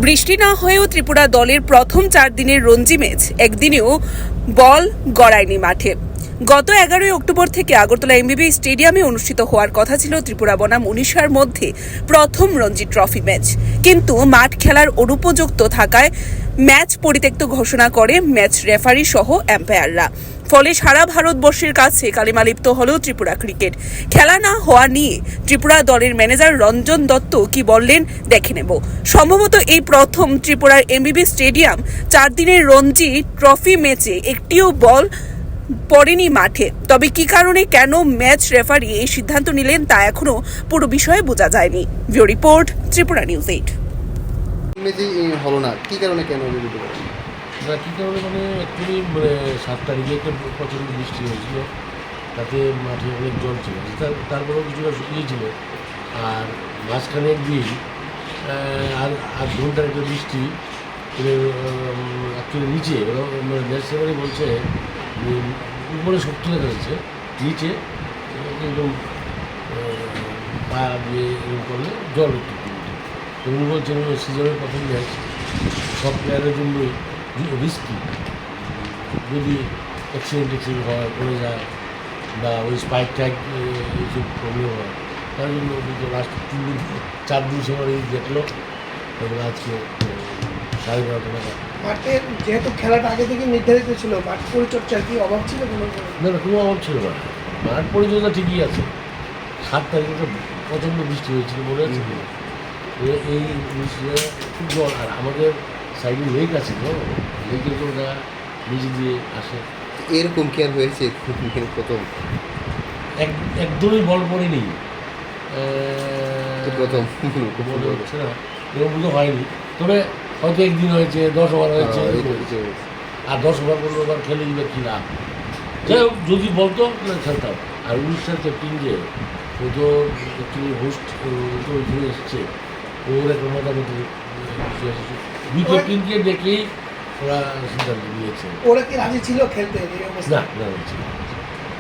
বৃষ্টি না হয়েও ত্রিপুরা দলের প্রথম 4 দিনের রঞ্জি ম্যাচ একদিনেও বল গড়ায়নি মাঠে। গত 11 অক্টোবর থেকে আগরতলা এমবিবি স্টেডিয়ামে অনুষ্ঠিত হওয়ার কথা ছিল ত্রিপুরা বনাম উড়িষ্যার মধ্যে প্রথম রঞ্জি ট্রফি ম্যাচ, কিন্তু মাঠ খেলার অনুপযুক্ত থাকায় ম্যাচ পরিত্যক্ত ঘোষণা করে ম্যাচ রেফারি সহ এম্পায়াররা। ফলে সারা ভারতবর্ষের কাছে কালিমালিপ্ত হল ত্রিপুরা ক্রিকেট। খেলা না হওয়া নিয়ে ত্রিপুরা দলের ম্যানেজার রঞ্জন দত্ত কি বললেন দেখে নেব। সম্ভবত এই প্রথম ত্রিপুরার এমবিবি স্টেডিয়াম 4 দিনের রঞ্জি ট্রফি ম্যাচে একটিও বল পড়েনি মাঠে। তবে কি কারণে কেন ম্যাচ রেফারি এই সিদ্ধান্ত নিলেন তা এখনো পুরো বিষয়ে বোঝা যায়নি। Video report, Tripura news 8। হলো না কি কারণে কেন না কী কারণে মানে অ্যাকচুয়ালি 7 তারিখে একটা প্রচণ্ড বৃষ্টি হয়েছিল, তাতে মাঠে অনেক জল ছিল, তারপরেও কিছুটা শুকিয়েছিল। আর মাঝখানে একদিন আর 8 ঘন্টার একটা বৃষ্টি অ্যাকচুয়ালি নিচে ম্যাচ রেফারি বলছে উপরে শক্তি লেখা হয়েছে, নিচে এরকম পা দিয়ে এরকম করলে জল একটু কমবে। তো উনি বলছেন সিজনের প্রথম ম্যাচ সব প্লেয়ারের জন্যই রিস্কি, যদি অ্যাক্সিডেন্ট হয়, পড়ে যায় বা ওই স্পাইক ট্যাগ এইসব প্রবলেম হয়, তার জন্য কিন্তু লাস্ট 4 দিন সময় দেখলো এবং আজকে 12:30 নাগাদ। মাঠের যেহেতু খেলাটা আগে থেকে নির্ধারিত ছিল, মাঠ পরিচর্যার কি অভাব ছিল? না না, কোনো অভাব ছিল না, মাঠ পরিচর্যা ঠিকই আছে। 7 তারিখে তো প্রচণ্ড বৃষ্টি হয়েছিল, মনে আছে কিনা? এই বৃষ্টিটা খুব জল, আর আমাদের সাইডে লেক আছে, তো লেকের তো ওটা নিচে দিয়ে আসে। এরকম কি আর হয়েছে প্রথম? একদমই বল পড়েনি, প্রথম মনে হচ্ছে না, এরকম তো হয়নি। তবে হয়তো একদিন হয়েছে, 10 ওভার হয়েছে, আর 10 ওভার 15 ওভার খেলে দিবে কী লাভ। যাই হোক, যদি বলতো খেলতাম। আর উড়িষ্যার ক্যাপ্টেন যে ও তো অ্যাকচুয়ালি হোস্ট, তো ওইখানে এসছে, ওর একটা মোটামুটি দুই ক্যাপ্টেনকে দেখেই ওরা সিদ্ধান্ত নিয়েছে। ওরা কি রাজি ছিল খেলতে? না না,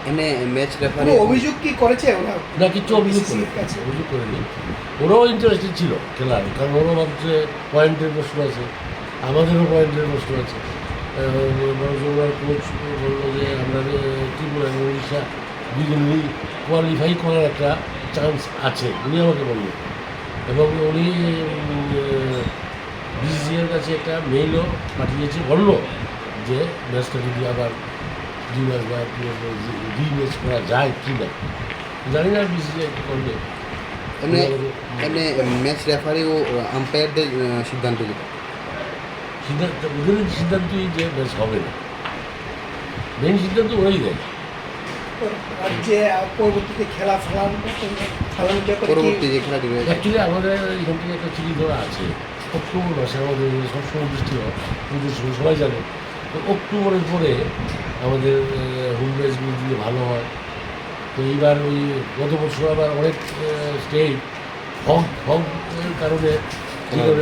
এনে ম্যাচ রেফারি অভিযোগ কি করেছে ওরা? না, কিছু অভিযোগ করেনি। ওরাও ইন্টারেস্টেড ছিল খেলার, কারণ ওরাও ভাবছে পয়েন্টের প্রশ্ন আছে, আমাদেরও পয়েন্টের প্রশ্ন আছে। ওনার কোচ বললো যে আমরা ত্রিপুরা এবং উড়িষ্যা দুজনেরই কোয়ালিফাই করার একটা চান্স আছে, উনি আমাকে বললেন। এবং উনি বিসিসিআইয়ের কাছে একটা মেইলও পাঠিয়েছে, বললো যে ম্যাচটা যদি আবার 2 ম্যাচ বা 2 ম্যাচ করা যায় কি না, জানি না বিসিসিআই কী করবে। এমনি ম্যাচ রেফারি ও আম্পায়ারদের সিদ্ধান্ত কি? ওদের সিদ্ধান্তই যে ম্যাচ হবে না, মেন সিদ্ধান্ত ওরাই দেয়। রাজ্যে পরবর্তীতে খেলা পরবর্তী যে খেলাটি রয়েছে, অ্যাকচুয়ালি আমাদের এখান থেকে একটা চিঠি ধরা আছে, অক্টোবর মাসে আমাদের সবসময় বৃষ্টি হয়, পুজোর সময় সবাই জানে। তো অক্টোবরের পরে আমাদের হোম ম্যাচগুলো দিলে ভালো হয়। তো এইবার ওই গত বছর আবার অনেক স্টেট ফগের কারণে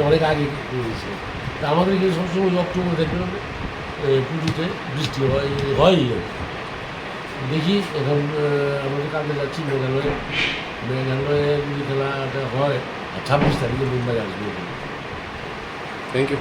অনেক আগে করেছে। তা আমাদের এখানে সবসময় অক্টোবর দেখবেন পুজোতে বৃষ্টি হয়ই। দেখি এখন আমাদের কালকে যাচ্ছি মেঘালয়ে যদি খেলাটা হয়, আর 26 তারিখে মুম্বাই আসবে। Thank you.